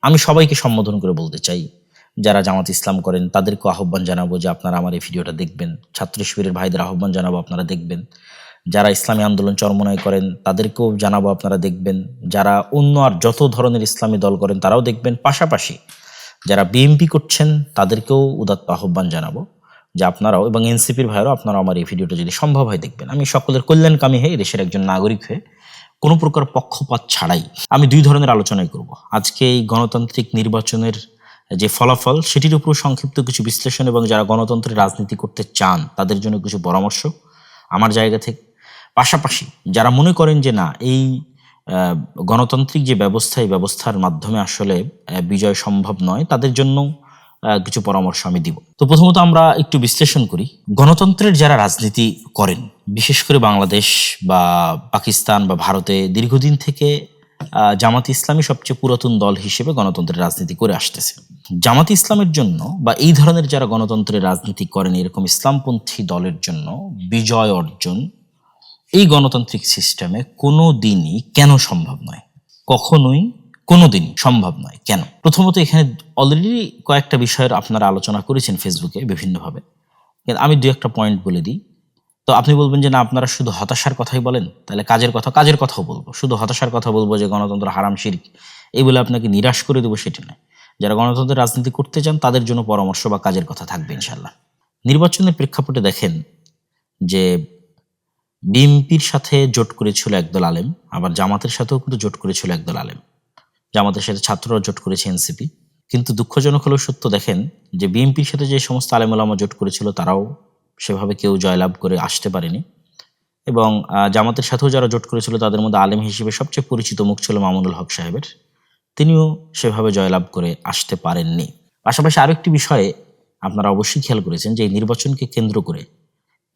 আমি সবাইকে সম্বোধন করে বলতে চাই, যারা জামাত ইসলাম করেন তাদেরকেও আহ্বান জানাবো যে আপনারা আমার এই ভিডিওটা দেখবেন। ছাত্র শিবিরের ভাইদের আহ্বান জানাবো আপনারা দেখবেন। যারা ইসলামী আন্দোলন চরমোনাই করেন তাদেরকেও জানাবো আপনারা দেখবেন। যারা অন্য আর যত ধরনের ইসলামী দল করেন তারাও দেখবেন। পাশাপাশি যারা বিএনপি করছেন তাদেরকেও উদাত্ত আহ্বান জানাবো যে আপনারাও, এবং এনসিপির ভাইরাও আপনারা আমার এই ভিডিওটা যদি সম্ভব হয় দেখবেন। আমি সকলের কল্যাণকামী হয়ে, দেশের একজন নাগরিক হয়ে, কোনো প্রকার পক্ষপাত ছাড়াই আমি দুই ধরনের আলোচনাই করব। আজকে এই গণতান্ত্রিক নির্বাচনের যে ফলাফল সেটির উপর সংক্ষিপ্ত কিছু বিশ্লেষণ, এবং যারা গণতন্ত্রের রাজনীতি করতে চান তাদের জন্য কিছু পরামর্শ আমার জায়গা থেকে। পাশাপাশি যারা মনে করেন যে না, এই গণতান্ত্রিক যে ব্যবস্থা, এই ব্যবস্থার মাধ্যমে আসলে বিজয় সম্ভব নয়, তাদের জন্য কিছু পরামর্শ আমি দিব। তো প্রথমত আমরা একটু বিশ্লেষণ করি। গণতন্ত্রের যারা রাজনীতি করেন, বিশেষ করে বাংলাদেশ বা পাকিস্তান বা ভারতে দীর্ঘদিন থেকে জামাত ইসলামী সবচেয়ে পুরাতন দল হিসেবে গণতন্ত্রের রাজনীতি করে আসতেছে। জামাত ইসলামের জন্য বা এই ধরনের যারা গণতন্ত্রের রাজনীতি করেন এরকম ইসলামপন্থী দলের জন্য বিজয় অর্জন এই গণতান্ত্রিক সিস্টেমে কোনো দিনই কেন সম্ভব নয়, কখনোই কোনোদিনই সম্ভব নয়। কেন? প্রথমত এখানে অলরেডি কয়েকটা বিষয়ের আপনারা আলোচনা করেছেন ফেসবুকে বিভিন্নভাবে, আমি দু একটা পয়েন্ট বলে দিই। তো আপনি বলবেন যে না, আপনারা শুধু হতাশার কথাই বলেন, তাহলে কাজের কথাও বলবো। শুধু হতাশার কথা বলবো যে গণতন্ত্র হারাম শিরক, এই বলে আপনাকে নিরাশ করে দেবো সেটা নয়। যারা গণতন্ত্রের রাজনীতি করতে চান তাদের জন্য পরামর্শ বা কাজের কথা থাকবে ইনশাল্লাহ। নির্বাচনের প্রেক্ষাপটে দেখেন যে বিএনপির সাথে জোট করেছিল একদল আলেম, আবার জামাতের সাথেও কিন্তু জোট করেছিল একদল আলেম। জামাতের সাথে ছাত্ররা জোট করেছে এনসিপি। কিন্তু দুঃখজনক হলেও সত্য, দেখেন যে বিএনপির সাথে যে সমস্ত আলেম ওলামা জোট করেছিল তারাও সেভাবে কেউ জয়লাভ করে আসতে পারেনি, এবং জামাতের সাথেও যারা জোট করেছিল তাদের মধ্যে আলেম হিসেবে সবচেয়ে পরিচিত মুখ ছিল মামুনুল হক সাহেবের, তিনিও সেভাবে জয়লাভ করে আসতে পারেননি। পাশাপাশি আরেকটি বিষয়ে আপনারা অবশ্যই খেয়াল করেছেন যে এই নির্বাচনকে কেন্দ্র করে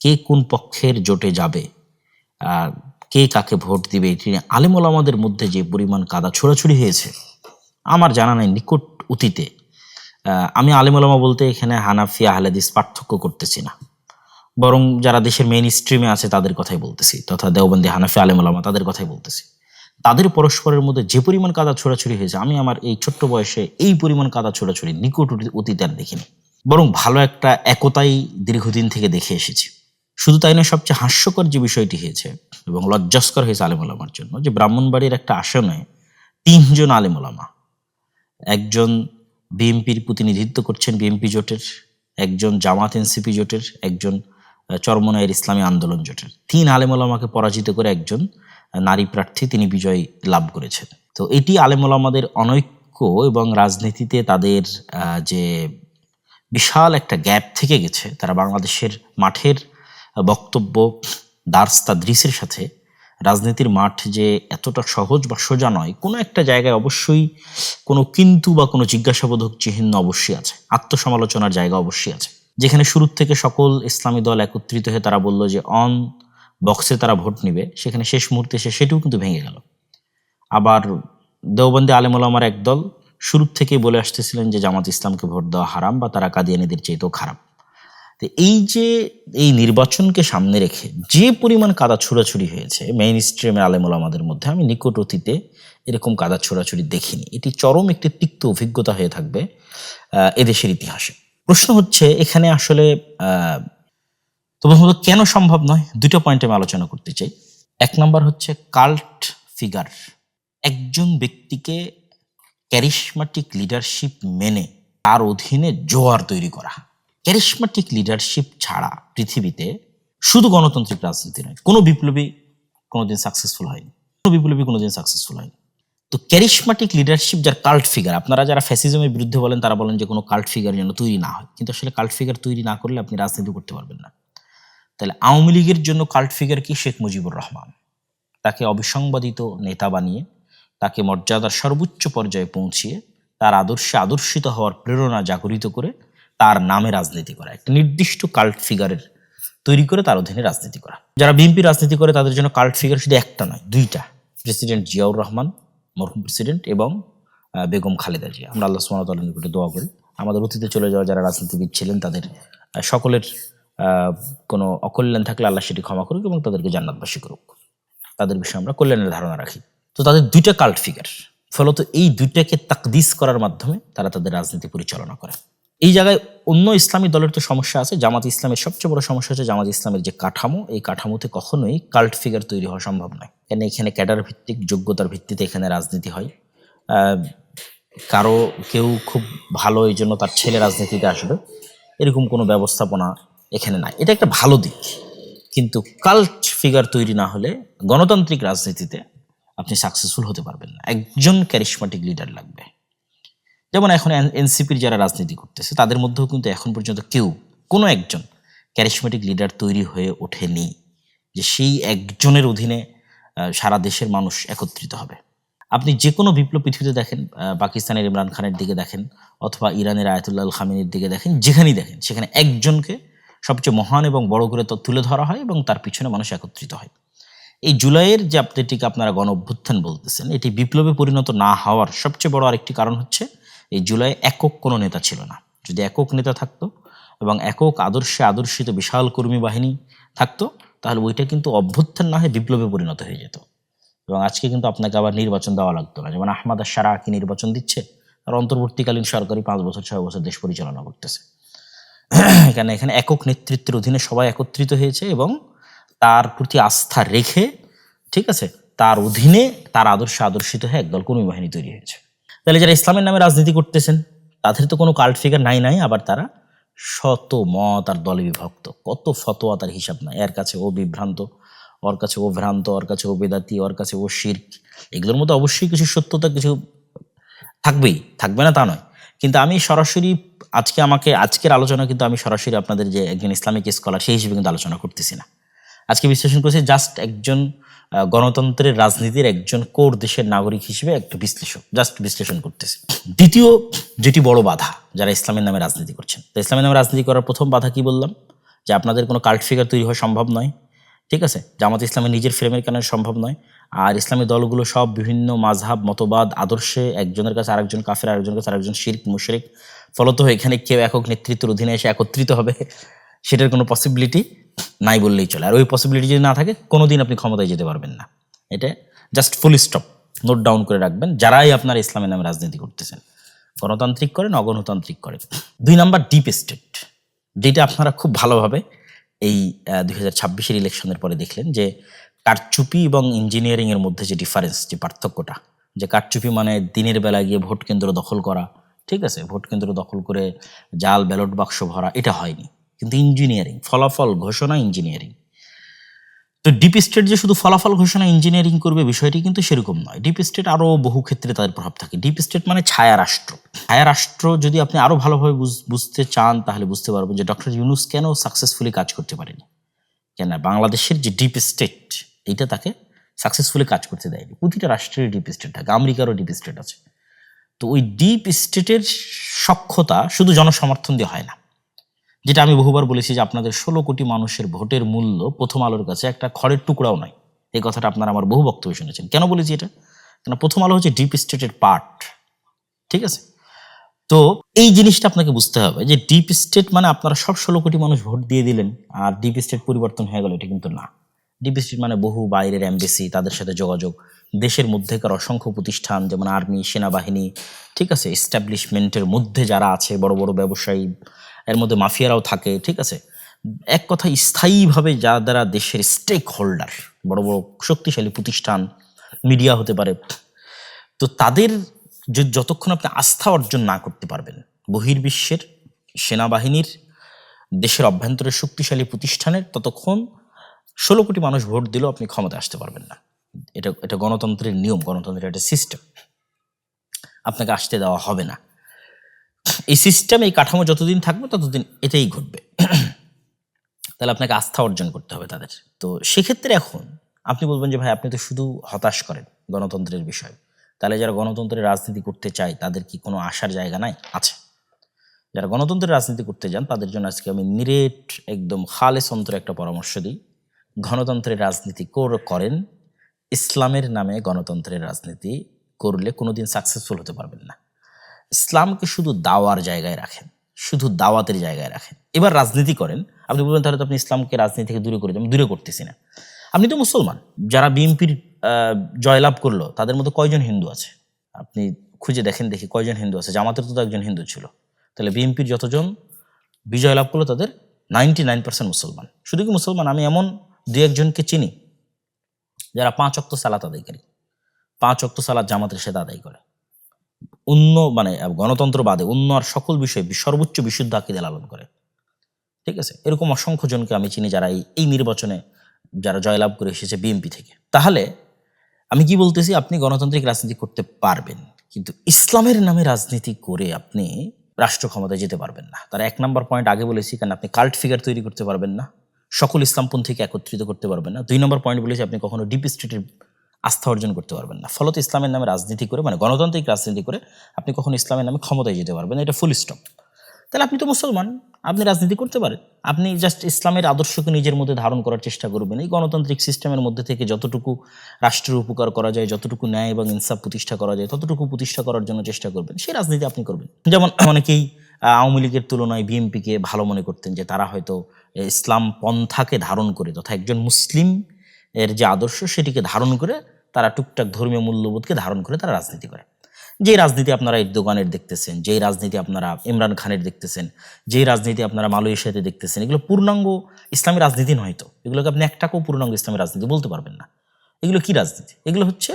কে কোন পক্ষের জোটে যাবে, কে কাকে ভোট দিবে, এটি নিয়ে আলেম ওলামাদের মধ্যে যে পরিমাণ কাদা ছোড়াছুড়ি হয়েছে আমার জানা নাই নিকট অতীতে। আমি আলেম ওলামা বলতে এখানে হানাফি আহলে হাদিস পার্থক্য করতেছি না, বরং যারা দেশের মেইন স্ট্রিমে আছে তাদের কথাই বলতেছি, তথা দেওবন্দি হানাফি আলেম ওলামা তাদের কথাই বলতেছি। তাদের পরস্পরের মধ্যে যে পরিমাণ কাদা ছোড়াছুড়ি হয়েছে, আমি আমার এই ছোট্ট বয়সে এই পরিমাণ কাদা ছোড়াছুড়ি নিকট অতীতে আর দেখিনি। বরং ভালো একটা একতাই দীর্ঘদিন থেকে দেখে এসেছি। শুধু তাই নয়, সবচেয়ে হাস্যকর যে বিষয়টি হয়েছে এবং লজ্জাস্কর হয়েছে আলেম ওলামার জন্য, যে ব্রাহ্মণবাড়ির একটা আসনে 3 জন আলেম ওলামা, একজন বিএনপির প্রতিনিধিত্ব করছেন বিএনপি জোটের, একজন জামাত এনসিপি জোটের, একজন চরমোনাইয়ের ইসলামী আন্দোলন জোটের, 3 আলেম ওলামাকে পরাজিত করে একজন নারী প্রার্থী তিনি বিজয় লাভ করেছেন। তো এটি আলেম ওলামাদের অনৈক্য এবং রাজনীতিতে তাদের যে বিশাল একটা গ্যাপ থেকে গেছে, তারা বাংলাদেশের মাঠের বক্তব্য দার্স তাদরিসের সাথে রাজনীতির মাঠ যে এতটা সহজ বা সোজা নয়, কোনো একটা জায়গায় অবশ্যই কোনো কিন্তু বা কোনো জিজ্ঞাসাবোধক চিহ্ন অবশ্যই আছে, আত্মসমালোচনার জায়গা অবশ্যই আছে। যেখানে শুরু থেকে সকল ইসলামী দল একত্রিত হয়ে তারা বলল যে অন বক্সে তারা ভোট নিবে, সেখানে শেষ মুহূর্তে এসে সেটিও কিন্তু ভেঙে গেল। আবার দেওবন্দি আলেম ওলামার একদল শুরু থেকেই বলে আসতেছিলেন যে জামাত ইসলামকে ভোট দেওয়া হারাম বা তারা কাদিয়ানীদের চাইতেও খারাপ। তো এই যে এই নির্বাচনকে সামনে রেখে যে পরিমাণ কাদা ছোড়াছুড়ি হয়েছে মেইন স্ট্রিমের আলেম ওলামাদের মধ্যে, আমি নিকট অতীতে এরকম কাদা ছোড়াছুড়ি দেখিনি। এটি চরম একটি তিক্ত অভিজ্ঞতা হয়ে থাকবে এদেশের ইতিহাসে। প্রশ্ন হচ্ছে এখানে আসলে প্রথমত কেন সম্ভব নয়, দুটো পয়েন্টে আমি আলোচনা করতে চাই। 1 নম্বর হচ্ছে কাল্ট ফিগার, একজন ব্যক্তিকে ক্যারিশমাটিক লিডারশিপ মেনে তার অধীনে জোয়ার তৈরি করা। ক্যারিশমাটিক লিডারশিপ ছাড়া পৃথিবীতে শুধু গণতান্ত্রিক রাজনীতি নয়, কোনো বিপ্লবী কোনোদিন সাকসেসফুল হয়নি, তো ক্যারিশমাটিক লিডারশিপ যার কাল্ট ফিগার, আপনারা যারা ফ্যাসিজমের বিরুদ্ধে বলেন তারা বলেন যে কোনো কাল্ট ফিগার যেন তৈরি না হয়, কিন্তু আসলে কাল্ট ফিগার তৈরি না করলে আপনি রাজনীতি করতে পারবেন না। তাহলে আওয়ামী লীগের জন্য কাল্ট ফিগার কি? শেখ মুজিবুর রহমান। তাকে অবিসংবাদিত নেতা বানিয়ে, তাকে মর্যাদার সর্বোচ্চ পর্যায়ে পৌঁছিয়ে, তার আদর্শে আদর্শিত হওয়ার প্রেরণা জাগরিত করে তার নামে রাজনীতি করা, একটা নির্দিষ্ট কাল্ট ফিগারের তৈরি করে তার অধীনে রাজনীতি করা। যারা বিএনপি রাজনীতি করে তাদের জন্য কাল্ট ফিগার শুধু একটা নয়, 2টা, প্রেসিডেন্ট জিয়াউর রহমান মরহুম প্রেসিডেন্ট এবং বেগম খালেদা জিয়া। আমরা আল্লাহ সুবহানাহু ওয়া তাআলার নিকটে দোয়া করি আমাদের অতীতে চলে যাওয়া যারা রাজনীতিবিদ ছিলেন তাদের সকলের কোনো অকল্যাণ থাকলে আল্লাহ সেটি ক্ষমা করুক এবং তাদেরকে জান্নাতবাসী করুক, তাদের বিষয়ে আমরা কল্যাণের ধারণা রাখি। তো তাদের 2টা কাল্ট ফিগার, ফলত এই দুইটাকে তাকদিস করার মাধ্যমে তারা তাদের রাজনীতি পরিচালনা করে। এই জায়গায় অন্য ইসলামী দলের তো সমস্যা আছে। জামাত ইসলামের সবচেয়ে বড় সমস্যা হচ্ছে জামাত ইসলামের যে কাঠামো, এই কাঠামোতে কখনোই কাল্ট ফিগার তৈরি হওয়া সম্ভব নয়। কেন এখানে ক্যাডার ভিত্তিক যোগ্যতার ভিত্তিতে এখানে রাজনীতি হয়। কারো কেউ খুব ভালো এই জন্য তার ছেলে রাজনীতিতে আসবে, এরকম কোনো ব্যবস্থাপনা এখানে নাই। এটা একটা ভালো দিক, কিন্তু কাল্ট ফিগার তৈরি না হলে গণতান্ত্রিক রাজনীতিতে আপনি সাকসেসফুল হতে পারবেন না। একজন ক্যারিশমাটিক লিডার লাগবে। যেমন এখন এনসিপির যারা রাজনীতি করতেছে তাদের মধ্যেও কিন্তু এখন পর্যন্ত কোনো একজন ক্যারিশমাটিক লিডার তৈরি হয়ে ওঠেনি যে সেই একজনের অধীনে সারা দেশের মানুষ একত্রিত হবে। আপনি যে কোনো বিপ্লব পৃথিবীতে দেখেন, পাকিস্তানের ইমরান খানের দিকে দেখেন অথবা ইরানের আয়াতুল্লাহ আল খামেনির দিকে দেখেন, যেখানেই দেখেন সেখানে একজনকে সবচেয়ে মহান এবং বড় করে তুলে ধরা হয় এবং তার পিছনে মানুষ একত্রিত হয়। এই জুলাইয়ের যে এটিকে আপনারা গণ অভ্যুত্থান বলতেছেন, এটি বিপ্লবে পরিণত না হওয়ার সবচেয়ে বড় আরেকটি কারণ হচ্ছে এই জুলাই একক কোনো নেতা ছিল না। যদি একক নেতা থাকতো এবং একক আদর্শে আদর্শিত বিশাল কর্মী বাহিনী থাকতো, তাহলে ওইটা কিন্তু অভ্যুত্থান না হয়ে বিপ্লবে পরিণত হয়ে যেত এবং আজকে কিন্তু আপনাকে আবার নির্বাচন দেওয়া লাগতো না। যেমন আহমদ আশ-শারা কি নির্বাচন দিচ্ছে, আর অন্তর্বর্তীকালীন সরকারি 5 বছর 6 বছর দেশ পরিচালনা করতেছে। এখানে একক নেতৃত্বের অধীনে সবাই একত্রিত হয়েছে এবং তার প্রতি আস্থা রেখে, ঠিক আছে, তার অধীনে তার আদর্শে আদর্শিত হয়ে একদল কর্মী বাহিনী তৈরি হয়েছে। তাহলে যারা ইসলামের নামে রাজনীতি করতেছেন তাদের তো কোনো কাল্ট ফিগার নাই, আবার তারা শত মত আর দলে বিভক্ত, কত ফতোয়া তার হিসাব নাই। এর কাছে ও বিভ্রান্ত, ওর কাছে ও ভ্রান্ত, ওর কাছে ও বেদাতি, ওর কাছে ও শিরক। এগুলোর মধ্যে অবশ্যই কিছু সত্যতা কিছু থাকবে না তা নয়, কিন্তু আমি সরাসরি আজকের আলোচনা কিন্তু আমি সরাসরি আপনাদের যে একজন ইসলামিক স্কলার সেই হিসেবে কিন্তু আলোচনা করতেছি না। আজকে বিশ্লেষণ করছি জাস্ট একজন গণতন্ত্রের রাজনীতির একজন কোর দেশের নাগরিক হিসেবে একটু বিশ্লেষণ করতেছি। দ্বিতীয় যেটি বড় বাধা যারা ইসলামের নামে রাজনীতি করছেন, তো ইসলামের নামে রাজনীতি করার প্রথম বাধা কি বললাম, যে আপনাদের কোনো কাল্ট ফিগার তৈরি হওয়া সম্ভব নয়, ঠিক আছে। জামাত ইসলামের নিজের ফ্রেমের কারণে সম্ভব নয়। আর ইসলামী দলগুলো সব বিভিন্ন মাযহাব মতবাদ আদর্শে, একজনের কাছে আরেকজন কাফের, আরেকজনের কাছে আরেকজন শিরক মুশরিক। ফলত এখানে কেউ একক নেতৃত্বের অধীনে এসে একত্রিত হবে সেটার কোনো পসিবিলিটি নাই বললেই চলে। আর ওই পসিবিলিটি যদি না থাকে কোনোদিন আপনি ক্ষমতায় যেতে পারবেন না। এটা just full stop, note down করে রাখবেন যারাই আপনার ইসলামের নামে রাজনীতি করতেছেন, গণতান্ত্রিক করেন অগণতান্ত্রিক করেন। 2 নাম্বার ডিপ স্টেট, যেটা আপনারা খুব ভালোভাবে এই 2026-এর ইলেকশনের পরে দেখলেন যে কারচুপি এবং ইঞ্জিনিয়ারিং এর মধ্যে যে ডিফারেন্স, যে পার্থক্যটা, যে কারচুপি মানে দিনের বেলা গিয়ে ভোট কেন্দ্র দখল করা, ঠিক আছে, ভোট কেন্দ্র দখল করে জাল ব্যালট বাক্স ভরা, এটা হয়নি। কিন্তু ইঞ্জিনিয়ারিং, ফলাফল ঘোষণা ইঞ্জিনিয়ারিং। তো ডিপ স্টেট যে শুধু ফলাফল ঘোষণা ইঞ্জিনিয়ারিং করবে বিষয়টি কিন্তু সেরকম নয়। ডিপ স্টেট আরও বহু ক্ষেত্রে তাদের প্রভাব থাকে। ডিপ স্টেট মানে ছায়া রাষ্ট্র। ছায়া রাষ্ট্র যদি আপনি আরও ভালোভাবে বুঝতে চান তাহলে বুঝতে পারবেন যে ডক্টর ইউনূস কেন সাকসেসফুলি কাজ করতে পারেনি, কেন বাংলাদেশের যে ডিপ স্টেট এইটা তাকে সাকসেসফুলি কাজ করতে দেয়নি। প্রতিটা রাষ্ট্রের ডিপ স্টেট থাকে, আমেরিকারও ডিপ স্টেট আছে। তো ওই ডিপ স্টেটের সক্ষতা শুধু জনসমর্থন দিয়ে হয় না। যেটা আমি বহুবার বলেছি যে আপনাদের 16 কোটি মানুষের ভোটের মূল্য প্রথম আলোর কাছে একটা খড়ের টুকরাও নয়। এই কথাটা আপনারা আমার বহু বক্তব্য শুনেছেন। কেন বলেছি এটা? কেন প্রথম আলো হচ্ছে ডিপ স্টেটের পার্ট, ঠিক আছে। তো এই জিনিসটা আপনাকে বুঝতে হবে যে ডিপ স্টেট মানে আপনারা সব 16 কোটি মানুষ ভোট দিয়ে দিলেন আর ডিপ স্টেট পরিবর্তন হয়ে গেল, এটা কিন্তু না। ডিপ স্টেট মানে বহু বাইরের এমবেসি, তাদের সাথে যোগাযোগ, দেশের মধ্যেকার অসংখ্য প্রতিষ্ঠান যেমন আর্মি, সেনাবাহিনী, ঠিক আছে, এস্টাবলিশমেন্টের মধ্যে যারা আছে, বড় বড় ব্যবসায়ী, এর মধ্যে মাফিয়ারাও থাকে, ঠিক আছে। এক কথা স্থায়ীভাবে যারা দেশের স্টেক হোল্ডার, বড় বড় শক্তিশালী প্রতিষ্ঠান, মিডিয়া হতে পারে, তো তাদের যতক্ষণ আপনি আস্থা অর্জন না করতে পারবেন বহির্বিশ্বের সেনাবাহিনীর, দেশের অভ্যন্তরের শক্তিশালী প্রতিষ্ঠানের, ততক্ষণ 16 কোটি মানুষ ভোট দিলেও আপনি ক্ষমতায় আসতে পারবেন না। এটা গণতন্ত্রের নিয়ম, গণতন্ত্রের একটা সিস্টেম, আপনাকে আসতে দেওয়া হবে না। এই সিস্টেম, এই কাঠামো যতদিন থাকবে ততদিন এটাই ঘটবে। তাহলে আপনাকে আস্থা অর্জন করতে হবে তাদের। তো সেক্ষেত্রে এখন আপনি বলবেন যে ভাই আপনি তো শুধু হতাশ করেন গণতন্ত্রের বিষয়, তাহলে যারা গণতন্ত্রের রাজনীতি করতে চায় তাদের কি কোনো আশার জায়গা নাই? আছে। যারা গণতন্ত্রের রাজনীতি করতে যান তাদের জন্য আজকে আমি নিরেট একদম খালেস অন্তরে একটা পরামর্শ দিই, গণতন্ত্রের রাজনীতি করেন, ইসলামের নামে গণতন্ত্রের রাজনীতি করলে কোনোদিন সাকসেসফুল হতে পারবেন না। ইসলামকে শুধু দাওয়ার জায়গায় রাখেন, শুধু দাওয়াতের জায়গায় রাখেন, এবার রাজনীতি করেন। আপনি বলবেন তাহলে তো আপনি ইসলামকে রাজনীতি থেকে দূরে করে দেন। দূরে করতেছি না, আপনি তো মুসলমান। যারা বিএনপির জয়লাভ করলো তাদের মধ্যে কয়জন হিন্দু আছে? আপনি খুঁজে দেখেন দেখি কয়জন হিন্দু আছে। জামাতের তো একজন হিন্দু ছিল। তাহলে বিএনপির যতজন বিজয় লাভ করলো তাদের 99% মুসলমান। শুধু কি মুসলমান, আমি এমন দু একজনকে চিনি যারা 5 ওয়াক্ত সালাত আদায়কারী, 5 ওয়াক্ত সালাত জামাতের সাথে আদায় করে, অন্য মানে গণতন্ত্র বাদে অন্য আর সকল বিষয়ে সর্বোচ্চ বিশুদ্ধ আকীদা লালন করে। ঠিক আছে, এরকম অসংখ্য জনকে আমি চিনি যারা এই নির্বাচনে যারা জয়লাভ করে এসেছে বিএনপি থেকে। তাহলে আমি কি বলতেছি, আপনি গণতান্ত্রিক রাজনীতি করতে পারবেন, কিন্তু ইসলামের নামে রাজনীতি করে আপনি রাষ্ট্র ক্ষমতায় যেতে পারবেন না। তার 1 নম্বর পয়েন্ট আগে বলেছি, কারণ আপনি কাল্ট ফিগার তৈরি করতে পারবেন না, সকল ইসলামপন্থীকে একত্রিত করতে পারবেন না। 2 নম্বর পয়েন্ট বলেছি, আপনি কখনো ডিপ স্টেটের আস্থা অর্জন করতে পারবেন না। ফলত ইসলামের নামে রাজনীতি করে মানে গণতান্ত্রিক রাজনীতি করে আপনি কখনো ইসলামের নামে ক্ষমতায় যেতে পারবেন না, এটা ফুল স্টপ। তাহলে আপনি তো মুসলমান, আপনি রাজনীতি করতে পারেন। আপনি জাস্ট ইসলামের আদর্শকে নিজের মধ্যে ধারণ করার চেষ্টা করবেন। এই গণতান্ত্রিক সিস্টেমের মধ্যে থেকে যতটুকু রাষ্ট্রের উপকার করা যায়, যতটুকু ন্যায় এবং ইনসাফ প্রতিষ্ঠা করা যায়, ততটুকু প্রতিষ্ঠা করার জন্য চেষ্টা করবেন। সেই রাজনীতি আপনি করবেন। যেমন অনেকেই আওয়ামী লীগের তুলনায় বিএনপিকে ভালো মনে করতেন, যে তারা হয়তো ইসলাম পন্থাকে ধারণ করে তথা একজন মুসলিম এর যে আদর্শ সেটিকে ধারণ করে তারা টুকটাক ধর্মীয় মূল্যবোধকে ধারণ করে তারা রাজনীতি করে। যে রাজনীতি আপনারা এরদোগানের দেখতেছেন, যেই রাজনীতি আপনারা ইমরান খানের দেখতেছেন, যেই রাজনীতি আপনারা মালয়েশিয়াতে দেখতেছেন, এগুলো পূর্ণাঙ্গ ইসলামী রাজনীতি নয়। তো এগুলোকে আপনি একটাকেও পূর্ণাঙ্গ ইসলামী রাজনীতি বলতে পারবেন না। এগুলো কি রাজনীতি? এগুলো হচ্ছে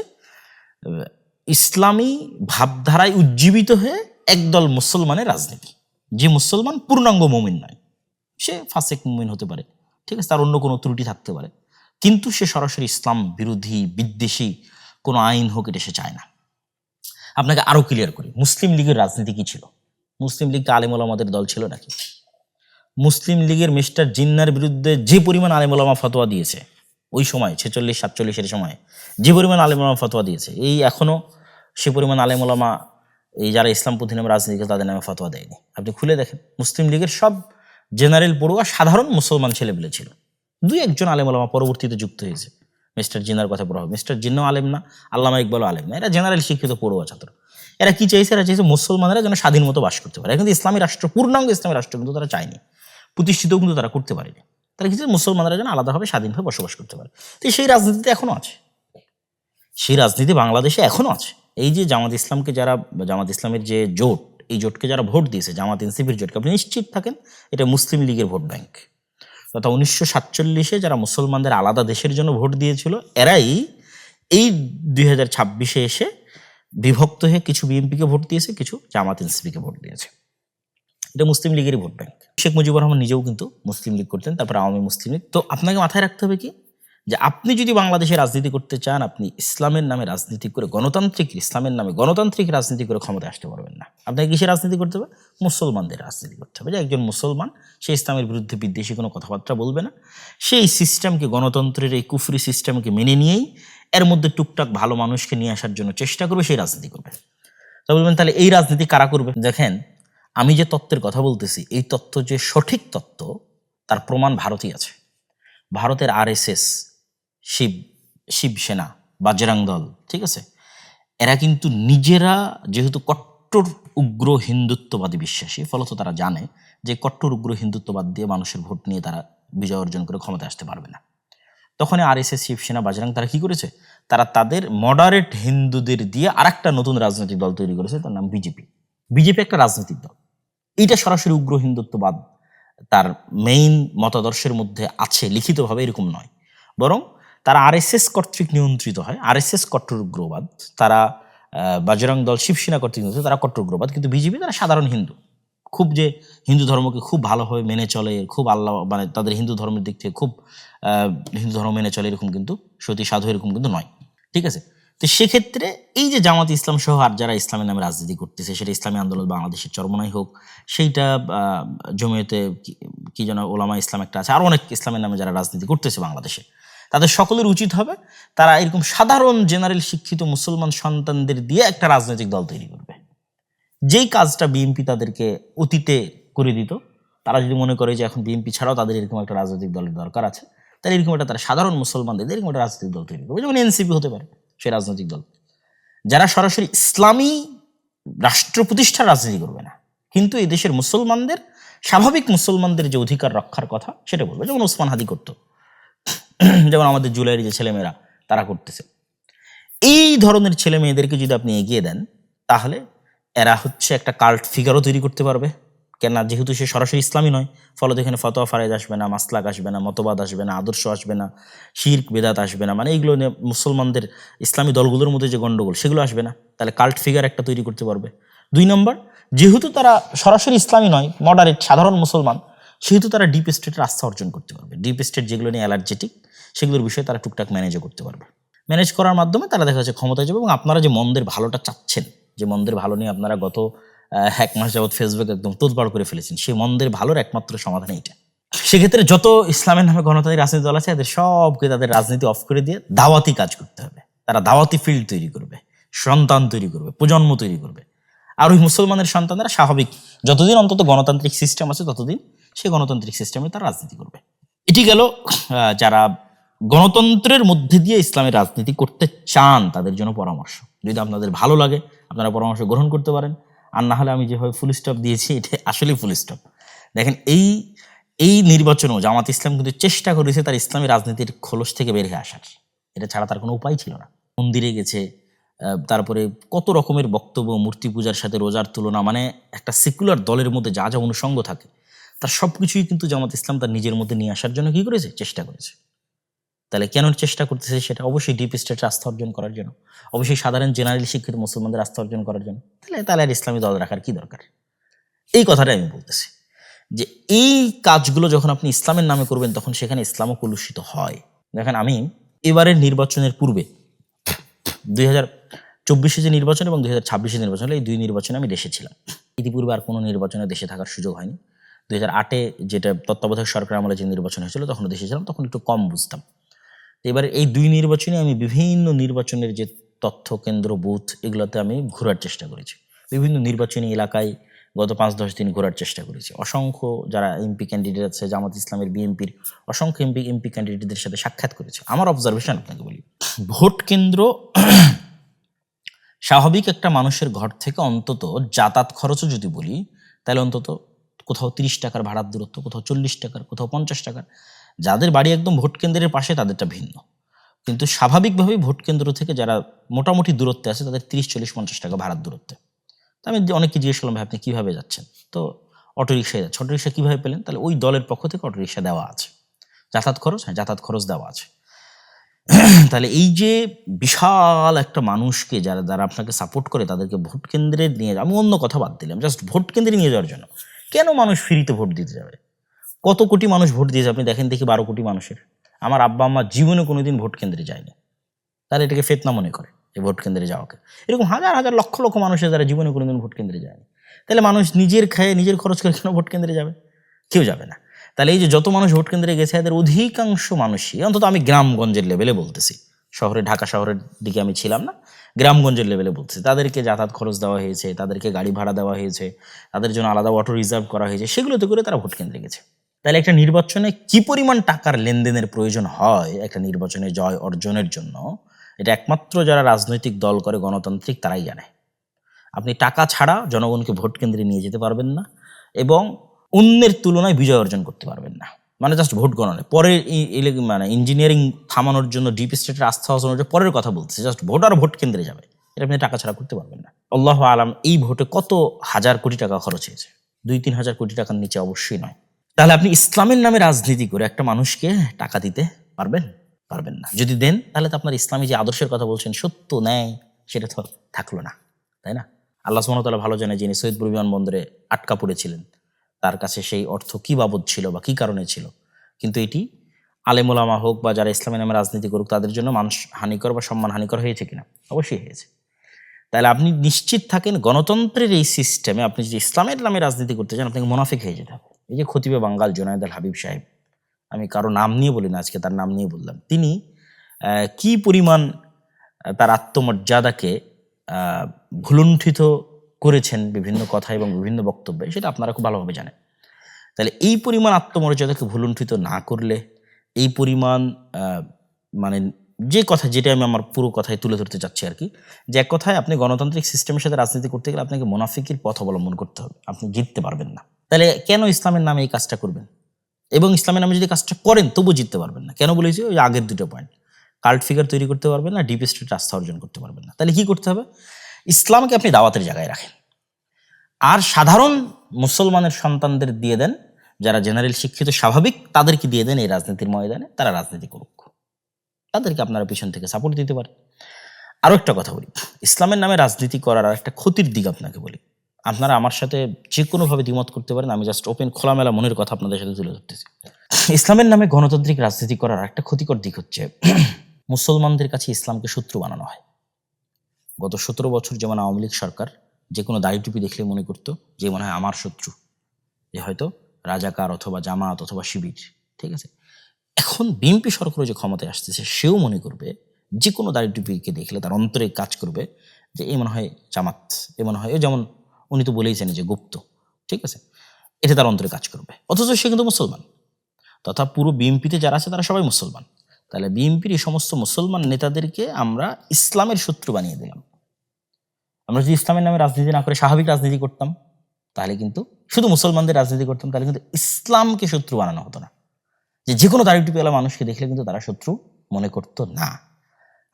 ইসলামী ভাবধারায় উজ্জীবিত হয়ে একদল মুসলমানের রাজনীতি। যে মুসলমান পূর্ণাঙ্গ মুমিন নয়, সে ফাসেক মুমিন হতে পারে, ঠিক আছে, তার অন্য কোনো ত্রুটি থাকতে পারে, কিন্তু সে সরাসরি ইসলাম বিরোধী বিদ্বেষী কোনো আইন হোক এটা সে চায় না। আপনাকে আরো ক্লিয়ার করি, মুসলিম লীগের রাজনীতি কি ছিল? মুসলিম লীগ আলেম ওলামাদের দল ছিল নাকি? মুসলিম লীগের মিস্টার জিন্নার বিরুদ্ধে যে পরিমাণ আলেম ওলামা ফতোয়া দিয়েছে ওই সময় 46-47-এর সময়, যে পরিমাণ আলেম ওলামা ফতোয়া দিয়েছে, এই এখনো সে পরিমাণ আলেম ওলামা এই যারা ইসলামপন্থী নামে রাজনীতি করে তাদের নামে ফতোয়া দেয়নি। আপনি খুলে দেখেন, মুসলিম লীগের সব জেনারেল পড়ুয়া সাধারণ মুসলমান ছেলেপেলে ছিল। 2-1 আলেম ওলামা পরবর্তীতে যুক্ত হয়েছে। মিস্টার জিন্নার কথা পড়া হবে, মিস্টার জিন্নাও আলেম না, আল্লামা ইকবালও আলেম না, এরা জেনারেল শিক্ষিত পড়ুয়া ছাত্র। এরা কি চাইছে? এরা চাইছে মুসলমানরা যেন স্বাধীন মতো বাস করতে পারে। কিন্তু ইসলামী রাষ্ট্র, পূর্ণাঙ্গ ইসলামী রাষ্ট্র কিন্তু তারা চায়নি, প্রতিষ্ঠিতও কিন্তু তারা করতে পারেনি। তারা কিছু মুসলমানরা যেন আলাদাভাবে স্বাধীনভাবে বসবাস করতে পারে। তো সেই রাজনীতিতে এখনো আছে, সেই রাজনীতি বাংলাদেশে এখনো আছে। এই যে জামাত ইসলামকে যারা, জামাত ইসলামের যে জোট, এই জোটকে যারা ভোট দিয়েছে, জামাত এনসিপির জোটকে, আপনি নিশ্চিত থাকেন এটা মুসলিম লীগের ভোট ব্যাংক। তথা 1947-এ যারা মুসলমানদের আলাদা দেশের জন্য ভোট দিয়েছিল, এরাই এই 2026-এ এসে বিভক্ত হয়ে কিছু বিএনপিকে ভোট দিয়েছে, কিছু জামাত এনসিপিকে ভোট দিয়েছে। এটা মুসলিম লীগেরই ভোট ব্যাংক। শেখ মুজিবুর রহমান নিজেও কিন্তু মুসলিম লীগ করতেন, তারপর আওয়ামী মুসলিম লীগ। তো আপনাকে মাথায় রাখতে হবে কি, যে আপনি যদি বাংলাদেশে রাজনীতি করতে চান, আপনি ইসলামের নামে রাজনীতি করে, গণতান্ত্রিক ইসলামের নামে গণতান্ত্রিক রাজনীতি করে ক্ষমতায় আসতে পারবেন না। আপনাকে কিসের রাজনীতি করতে হবে? মুসলমানদের রাজনীতি করতে হবে। যে একজন মুসলমান, সে ইসলামের বিরুদ্ধে বিদ্বেষী কোনো কথাবার্তা বলবে না, সেই সিস্টেমকে, গণতন্ত্রের এই কুফরি সিস্টেমকে মেনে নিয়েই এর মধ্যে টুকটাক ভালো মানুষকে নিয়ে আসার জন্য চেষ্টা করবে, সেই রাজনীতি করবে। তো বলবেন তাহলে এই রাজনীতি কারা করবে? দেখেন, আমি যে তত্ত্বের কথা বলতেছি, এই তত্ত্ব যে সঠিক তত্ত্ব তার প্রমাণ ভারতই আছে। ভারতের আরএসএস, শিবসেনা, বাজরাং দল, ঠিক আছে, এরা কিন্তু নিজেরা যেহেতু কট্টর উগ্র হিন্দুত্ববাদী বিশ্বাসী, ফলত তারা জানে যে কট্টর উগ্র হিন্দুত্ববাদ দিয়ে মানুষের ভোট নিয়ে তারা বিজয় অর্জন করে ক্ষমতায় আসতে পারবে না। তখন আরএসএস, শিবসেনা, বাজরাং তারা কি করেছে? তারা তাদের মডারেট হিন্দুদের দিয়ে আরেকটা নতুন রাজনৈতিক দল তৈরি করেছে, তার নাম বিজেপি। বিজেপি একটা রাজনৈতিক দল, এইটা সরাসরি উগ্র হিন্দুত্ববাদ তার মেইন মতাদর্শের মধ্যে আছে লিখিতভাবে, এরকম নয়, বরং তারা আরএসএস কর্তৃক নিয়ন্ত্রিত হয়। আরএসএস কট্টর উগ্রবাদ, তারা বাজরং দল, শিবসেনা কর্তৃক নিয়ন্ত্রিত, তারা কট্টর উগ্রবাদ। কিন্তু বিজেপি তারা সাধারণ হিন্দু, খুব যে হিন্দু ধর্মকে খুব ভালোভাবে মেনে চলে, খুব আল্লাহ মানে তাদের হিন্দু ধর্মের দিক থেকে খুব হিন্দু ধর্ম মেনে চলে, এরকম কিন্তু সতী সাধু এরকম কিন্তু নয়, ঠিক আছে। তো সেক্ষেত্রে এই যে জামাত ইসলাম সহ আর যারা ইসলামের নামে রাজনীতি করতেছে, সেটা ইসলামী আন্দোলন বাংলাদেশের চরমনাই হোক, সেইটা জমিয়তে কি যেন ওলামা ইসলাম একটা আছে, আর অনেক ইসলামের নামে যারা রাজনীতি করতেছে বাংলাদেশে, তাদের সকলের উচিত হবে তারা এরকম সাধারণ জেনারেল শিক্ষিত মুসলমান সন্তানদের দিয়ে একটা রাজনৈতিক দল তৈরি করবে। যেই কাজটা বিএনপি তাদেরকে অতীতে করে দিত, তারা যদি মনে করে যে এখন বিএনপি ছাড়াও তাদের এরকম একটা রাজনৈতিক দলের দরকার আছে, তাহলে এরকম একটা তারা সাধারণ মুসলমানদের এরকম একটা রাজনৈতিক দল তৈরি করবে। যেমন এনসিপি হতে পারে সেই রাজনৈতিক দল, যারা সরাসরি ইসলামী রাষ্ট্র প্রতিষ্ঠার রাজনীতি করবে না, কিন্তু এই দেশের মুসলমানদের, স্বাভাবিক মুসলমানদের যে অধিকার রক্ষার কথা সেটা বলবে। যেমন ওসমান হাদি করতো, যেমন আমাদের জুলাইয়ের যে ছেলেমেয়েরা তারা করতেছে। এই ধরনের ছেলে মেয়েদেরকে যদি আপনি এগিয়ে দেন, তাহলে এরা হচ্ছে একটা কাল্ট ফিগারও তৈরি করতে পারবে। কেন? যেহেতু সে সরাসরি ইসলামী নয়, ফলত এখানে ফতোয়া ফারাইজ আসবে না, মাসলাক আসবে না, মতবাদ আসবে না, আদর্শ আসবে না, শিরক বেদাত আসবে না, মানে এইগুলো নিয়ে মুসলমানদের ইসলামী দলগুলোর মধ্যে যে গণ্ডগোল সেগুলো আসবে না। তাহলে কাল্ট ফিগার একটা তৈরি করতে পারবে। 2 নম্বর, যেহেতু তারা সরাসরি ইসলামী নয়, মডারেট সাধারণ মুসলমান, সেহেতু তারা ডিপ স্টেটের আস্থা অর্জন করতে পারবে। ডিপ স্টেট যেগুলো নিয়ে অ্যালার্জেটিক, সেগুলোর বিষয়ে তারা টুকটাক ম্যানেজও করতে পারবে। ম্যানেজ করার মাধ্যমে তারা দেখা যাচ্ছে ক্ষমতায় যাবে। এবং আপনারা যে মন্দের ভালোটা চাচ্ছেন, যে মন্দের ভালো নিয়ে আপনারা গত 1 মাস যাবৎ ফেসবুক একদম তোলপাড় করে ফেলেছেন, সেই মন্দের ভালোর একমাত্র সমাধান এইটা। সেক্ষেত্রে যত ইসলামের নামে গণতান্ত্রিক রাজনীতি দল আছে, এদের সবকে তাদের রাজনীতি অফ করে দিয়ে দাওয়াতি কাজ করতে হবে। তারা দাওয়াতি ফিল্ড তৈরি করবে, সন্তান তৈরি করবে, প্রজন্ম তৈরি করবে। আর ওই মুসলমানের সন্তানরা স্বাভাবিক, যতদিন অন্তত গণতান্ত্রিক সিস্টেম আছে ততদিন সেই গণতান্ত্রিক সিস্টেমে তারা রাজনীতি করবে। এটি গেল যারা গণতন্ত্রের মধ্যে দিয়ে ইসলামের রাজনীতি করতে চান তাদের জন্য পরামর্শ। যদি আপনাদের ভালো লাগে আপনারা পরামর্শ গ্রহণ করতে পারেন, আর না হলে আমি যেভাবে ফুল স্টপ দিয়েছি এটা আসলেই ফুল স্টপ। দেখেন, এই নির্বাচনেও জামাত ইসলাম কিন্তু চেষ্টা করেছে তার ইসলামী রাজনীতির খোলস থেকে বের হয়ে আসার। এটা ছাড়া তার কোনো উপায় ছিল না। মন্দিরে গেছে, তারপরে কত রকমের বক্তব্য, মূর্তি পূজার সাথে রোজার তুলনা, মানে একটা সেকুলার দলের মধ্যে যা যা অনুষঙ্গ থাকে তার সব কিছুই কিন্তু জামাত ইসলাম তার নিজের মধ্যে নিয়ে আসার জন্য কী করেছে? চেষ্টা করেছে। তাহলে কেন চেষ্টা করতেছে? সেটা অবশ্যই ডিপ স্টেটের আস্থা অর্জন করার জন্য, অবশ্যই সাধারণ জেনারেল শিক্ষিত মুসলমানদের আস্থা অর্জন করার জন্য। তাহলে আর ইসলামী দল রাখার কি দরকার? এই কথাটাই আমি বলতেছি, যে এই কাজগুলো যখন আপনি ইসলামের নামে করবেন তখন সেখানে ইসলামও কলুষিত হয়। দেখেন, আমি এবারের নির্বাচনের পূর্বে 2024 যে নির্বাচন এবং 2026 নির্বাচন, এই 2 নির্বাচনে আমি দেশে ছিলাম। ইতিপূর্বে আর কোনো নির্বাচনে দেশে থাকার সুযোগ হয়নি। 2008-এ যেটা তত্ত্বাবধায়ক সরকার আমলে যে নির্বাচন হয়েছিল তখন দেশে ছিলাম, তখন একটু কম বুঝতাম। এবারে এই 2 নির্বাচনে আমি বিভিন্ন নির্বাচনের যে তথ্য কেন্দ্র, বুথ, এগুলোতে আমি ঘোরার চেষ্টা করেছি। বিভিন্ন নির্বাচনী এলাকায় গত 5-10 দিন ঘোরার চেষ্টা করেছি। অসংখ্য যারা এমপি ক্যান্ডিডেট আছে, জামাত ইসলামের, বিএনপির অসংখ্য এমপি ক্যান্ডিডেটদের সাথে সাক্ষাৎ করেছি। আমার অবজারভেশন আপনাকে বলি, ভোট কেন্দ্র স্বাভাবিক একটা মানুষের ঘর থেকে অন্তত যাতায়াত খরচও যদি বলি, তাহলে অন্তত কোথাও 30 টাকার ভাড়ার দূরত্ব, কোথাও 40 টাকার, কোথাও 50 টাকার। যাদের বাড়ি একদম ভোট কেন্দ্রের পাশে তাদেরটা ভিন্ন, কিন্তু স্বাভাবিকভাবেই ভোট কেন্দ্র থেকে যারা মোটামুটি দূরত্বে আছে তাদের 30, 40, 50 টাকা ভাড়ার দূরত্বে। তো আমি অনেককে জিজ্ঞেস করলাম, ভাই আপনি কীভাবে যাচ্ছেন? তো অটোরিকশায় যাচ্ছে। অটোরিকশা কীভাবে পেলেন? তাহলে ওই দলের পক্ষ থেকে অটোরিকশা দেওয়া আছে। যাতায়াত খরচ? হ্যাঁ, যাতায়াত খরচ দেওয়া আছে। তাহলে এই যে বিশাল একটা মানুষকে যারা আপনাকে সাপোর্ট করে তাদেরকে ভোট কেন্দ্রে নিয়ে, আমি অন্য কথা বাদ দিলাম, জাস্ট ভোট কেন্দ্রে নিয়ে যাওয়ার জন্য কেন মানুষ ফ্রিতে ভোট দিতে যাবে? কত কোটি মানুষ ভোট দিয়েছে আপনি দেখেন দেখি, 12 কোটি মানুষের। আমার আব্বা আম্মা জীবনে কোনোদিন ভোট কেন্দ্রে যায়নি, তারা এটাকে ফেতনা মনে করে এই ভোট কেন্দ্রে যাওয়াকে। এরকম হাজার হাজার লক্ষ লক্ষ মানুষের যারা জীবনে কোনোদিন ভোট কেন্দ্রে যায়নি, তাহলে মানুষ নিজের খায়ে নিজের খরচ করে কেন ভোট কেন্দ্রে যাবে? কেউ যাবে না। তাহলে এই যে যত মানুষ ভোট কেন্দ্রে গেছে এদের অধিকাংশ মানুষই, অন্তত আমি গ্রামগঞ্জের লেভেলে বলতেছি, শহরে, ঢাকা শহরের দিকে আমি ছিলাম না, গ্রামগঞ্জের লেভেলে বলতেছি, তাদেরকে যাতায়াত খরচ দেওয়া হয়েছে, তাদেরকে গাড়ি ভাড়া দেওয়া হয়েছে, তাদের জন্য আলাদা অটো রিজার্ভ করা হয়েছে, সেগুলোতে করে তারা ভোট কেন্দ্রে গেছে। তাহলে একটা নির্বাচনে কি পরিমাণ টাকার লেনদেনের প্রয়োজন হয় একটা নির্বাচনে জয় অর্জনের জন্য, এটা একমাত্র যারা রাজনৈতিক দল করে গণতান্ত্রিক তারাই জানে। আপনি টাকা ছাড়া জনগণকে ভোট কেন্দ্রে নিয়ে যেতে পারবেন না এবং অন্যের তুলনায় বিজয় অর্জন করতে পারবেন না। মানে জাস্ট ভোট গণনা পরে, মানে ইঞ্জিনিয়ারিং থামানোর জন্য, ডিপ স্টেটের আস্থা অর্জনের জন্য পরের কথা বলতেছে, জাস্ট ভোট আর ভোট কেন্দ্রে যাবে, এটা আপনি টাকা ছাড়া করতে পারবেন না। আল্লাহ আলাম এই ভোটে কত হাজার কোটি টাকা খরচ হয়েছে, 2-3 হাজার কোটি টাকার নিচে অবশ্যই নয়। তাহলে আপনি ইসলামের নামে রাজনীতি করে একটা মানুষকে টাকা দিতে পারবেন? পারবেন না। যদি দেন তাহলে তো আপনার ইসলামী যে আদর্শের কথা বলছেন, সত্য ন্যায়, সেটা তো থাকলো না, তাই না? আল্লাহ সুবহানাহু ওয়া তাআলা ভালো জানে, যিনি সৈয়দপুর বিমানবন্দরে আটকা পড়েছিলেন তার কাছে সেই অর্থ কী বাবদ ছিল বা কী কারণে ছিল। কিন্তু এটি আলেম ওলামা হোক বা যারা ইসলামের নামে রাজনীতি করুক তাদের জন্য মানুষ হানিকর বা সম্মান হানিকর হয়েছে কিনা? অবশ্যই হয়েছে। তাহলে আপনি নিশ্চিত থাকেন, গণতন্ত্রের এই সিস্টেমে আপনি যদি ইসলামের নামে রাজনীতি করতে চান আপনাকে মুনাফিক হয়ে যেতে হবে। এই যে খতিবে বাঙ্গাল জুনায়েদ আল হাবিব সাহেব, আমি কারো নাম নিয়ে বলি না, আজকে তার নাম নিয়ে বললাম, তিনি কি পরিমাণ তার আত্মমর্যাদাকে ভুলুণ্ঠিত করেছেন বিভিন্ন কথা এবং বিভিন্ন বক্তব্যে, সেটা আপনারা খুব ভালোভাবে জানেন। তাহলে এই পরিমাণ আত্মমর্যাদাকে ভুলুণ্ঠিত না করলে, এই পরিমাণ মানে যে কথা, যেটা আমি আমার পুরো কথায় তুলে ধরতে চাচ্ছি আর কি, যে এক কথায় আপনি গণতান্ত্রিক সিস্টেমের সাথে রাজনীতি করতে গেলে আপনাকে মুনাফিকের পথ অবলম্বন করতে হবে, আপনি জিততে পারবেন না। তাহলে কেন ইসলামের নামে এই কাজটা করবেন? এবং ইসলামের নামে যদি কাজটা করেন তবু জিততে পারবেন না। কেন বলেছি? ওই আগের 2টা পয়েন্ট, কাল্ট ফিগার তৈরি করতে পারবেন না, ডিপ স্টেট আস্থা অর্জন করতে পারবেন না। তাহলে কি করতে হবে? ইসলামকে আপনি দাওয়াতের জায়গায় রাখেন, আর সাধারণ মুসলমানের সন্তানদের দিয়ে দেন, যারা জেনারেল শিক্ষিত স্বাভাবিক, তাদেরকে দিয়ে দেন এই রাজনীতির ময়দানে, তারা রাজনীতি করুক, তাদেরকে আপনারা পিছন থেকে সাপোর্ট দিতে পারেন। আরও একটা কথা বলি, ইসলামের নামে রাজনীতি করার আর একটা ক্ষতির দিক আপনাকে বলি। আপনারা আমার সাথে যে কোনোভাবে দ্বিমত করতে পারেন, আমি জাস্ট ওপেন খোলামেলা মনের কথা আপনাদের সাথে তুলে ধরতেছি। ইসলামের নামে গণতান্ত্রিক রাজনীতি করার একটা ক্ষতিকর দিক হচ্ছে মুসলমানদের কাছে ইসলামকে শত্রু বানানো হয়। গত 17 বছর যেমন আওয়ামী লীগ সরকার যে কোনো দাড়ি টুপি দেখলে মনে করতো যে মনে হয় আমার শত্রু, যে হয়তো রাজাকার অথবা জামাত অথবা শিবির, ঠিক আছে। এখন বিএনপি সরকারও যে ক্ষমতায় আসতেছে, সেও মনে করবে যে কোনো দাড়ি টুপিকে দেখলে তার অন্তরে কাজ করবে যে এই মনে হয় জামাত, এ মনে হয়, যেমন উনি তো বলেইছেন যে গুপ্ত, ঠিক আছে, এটা তার অন্তরে কাজ করবে, অথচ সে কিন্তু মুসলমান। তথা পুরো বিএনপিতে যারা আছে তারা সবাই মুসলমান। তাহলে বিএনপির এই সমস্ত মুসলমান নেতাদেরকে আমরা ইসলামের শত্রু বানিয়ে দিলাম। আমরা যদি ইসলামের নামে রাজনীতি না করে স্বাভাবিক রাজনীতি করতাম, তাহলে কিন্তু শুধু মুসলমানদের রাজনীতি করতাম, তাহলে কিন্তু ইসলামকে শত্রু বানানো হতো না। যে কোনো দাড়ি টুপিওয়ালা মানুষকে দেখলে কিন্তু তারা শত্রু মনে করতো না।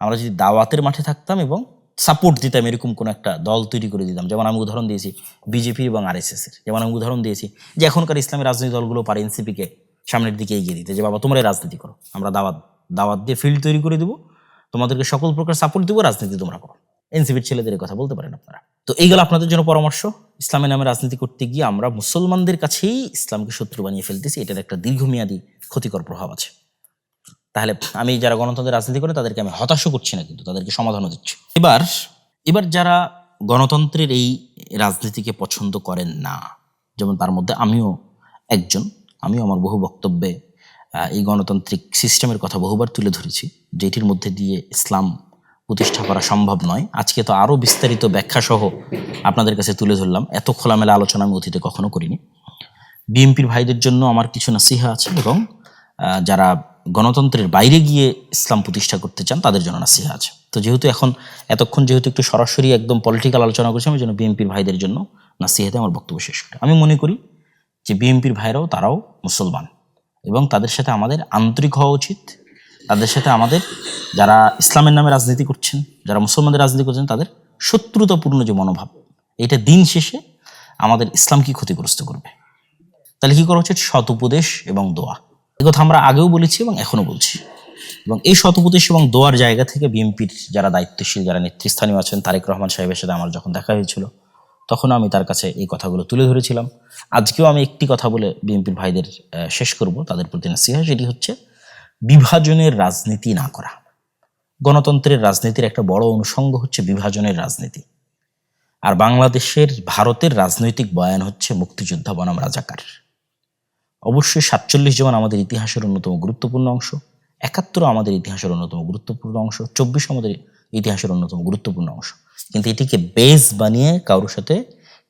আমরা যদি দাওয়াতের মাঠে থাকতাম এবং সাপোর্ট দিতাম, এরকম কোনো একটা দল তৈরি করে দিতাম, যেমন আমি উদাহরণ দিয়েছি বিজেপি এবং RSS এর, যেমন আমি উদাহরণ দিয়েছি যে এখনকার ইসলামী রাজনৈতিক দলগুলো পারে এনসিপিকে সামনের দিকে এগিয়ে দিতে, যে বাবা তোমরাই রাজনীতি করো, আমরা দাওয়াত দিয়ে ফিল্ড তৈরি করে দেবো, তোমাদেরকে সকল প্রকার সাপোর্ট দেবো, রাজনীতি তোমরা করো। এনসিপির ছেলেদের কথা বলতে পারেন আপনারা। তো এইগুলো আপনাদের জন্য পরামর্শ। ইসলামের নামে রাজনীতি করতে গিয়ে আমরা মুসলমানদের কাছেই ইসলামকে শত্রু বানিয়ে ফেলতেছি, এটার একটা দীর্ঘমেয়াদী ক্ষতিকর প্রভাব আছে। তাহলে আমি যারা গণতন্ত্রের রাজনীতি করে তাদেরকে আমি হতাশও করছি না, কিন্তু তাদেরকে সমাধানও দিচ্ছি। এবার যারা গণতন্ত্রের এই রাজনীতিকে পছন্দ করেন না, যেমন তার মধ্যে আমিও একজন, আমিও আমার বহু বক্তব্যে এই গণতান্ত্রিক সিস্টেমের কথা বহুবার তুলে ধরেছি, যেটির মধ্যে দিয়ে ইসলাম প্রতিষ্ঠা করা সম্ভব নয়। আজকে তো আরও বিস্তারিত ব্যাখ্যা সহ আপনাদের কাছে তুলে ধরলাম, এত খোলামেলা আলোচনা আমি অতীতে কখনো করিনি। বিএনপির ভাইদের জন্য আমার কিছু নাসিহা আছে, এবং যারা গণতন্ত্রের বাইরে গিয়ে ইসলাম প্রতিষ্ঠা করতে চান তাদের জন্য নাসিহা আছে। তো যেহেতু এতক্ষণ একটু সরাসরি একদম পলিটিক্যাল আলোচনা করছি, আমি যেন বিএনপির ভাইদের জন্য নাসিহাতে আমার বক্তব্য শেষ করি। আমি মনে করি যে বিএনপির তারাও মুসলমান, এবং তাদের সাথে আমাদের আন্তরিক হওয়া উচিত। তাদের সাথে আমাদের, যারা ইসলামের নামে রাজনীতি করছেন, যারা মুসলমানদের রাজনীতি করছেন, তাদের শত্রুতাপূর্ণ যে মনোভাব, এটা দিন শেষে আমাদের ইসলামকে ক্ষতিগ্রস্ত করবে। তাহলে কি করা উচিত? সৎ উপদেশ এবং দোয়া। এই কথা আমরা আগেও বলেছি এবং এখনো বলছি। এবং এই সৎ উপদেশ এবং দোয়ার জায়গা থেকে বিএনপির যারা দায়িত্বশীল, যারা নেতৃস্থানীয় আছেন, তারেক রহমান সাহেবের সাথে আমার যখন দেখা হয়েছিল, তখন আমি তার কাছে এই কথাগুলো তুলে ধরেছিলাম। আজকেও আমি একটি কথা বলে বিএনপির ভাইদের শেষ করব, তাদের প্রতি নাসিহা, সেটি হচ্ছে বিভাজনের রাজনীতি না করা। গণতন্ত্রের রাজনীতির একটা বড় অনুষঙ্গ হচ্ছে বিভাজনের রাজনীতি। আর ভারতের রাজনৈতিক বয়ান হচ্ছে মুক্তিযোদ্ধা বনাম রাজাকার। অবশ্যই 47 যেমন আমাদের ইতিহাসের অন্যতম গুরুত্বপূর্ণ অংশ, 71 আমাদের ইতিহাসের অন্যতম গুরুত্বপূর্ণ অংশ, 24 আমাদের ইতিহাসের অন্যতম গুরুত্বপূর্ণ অংশ, কিন্তু এটিকে বেস বানিয়ে কারোর সাথে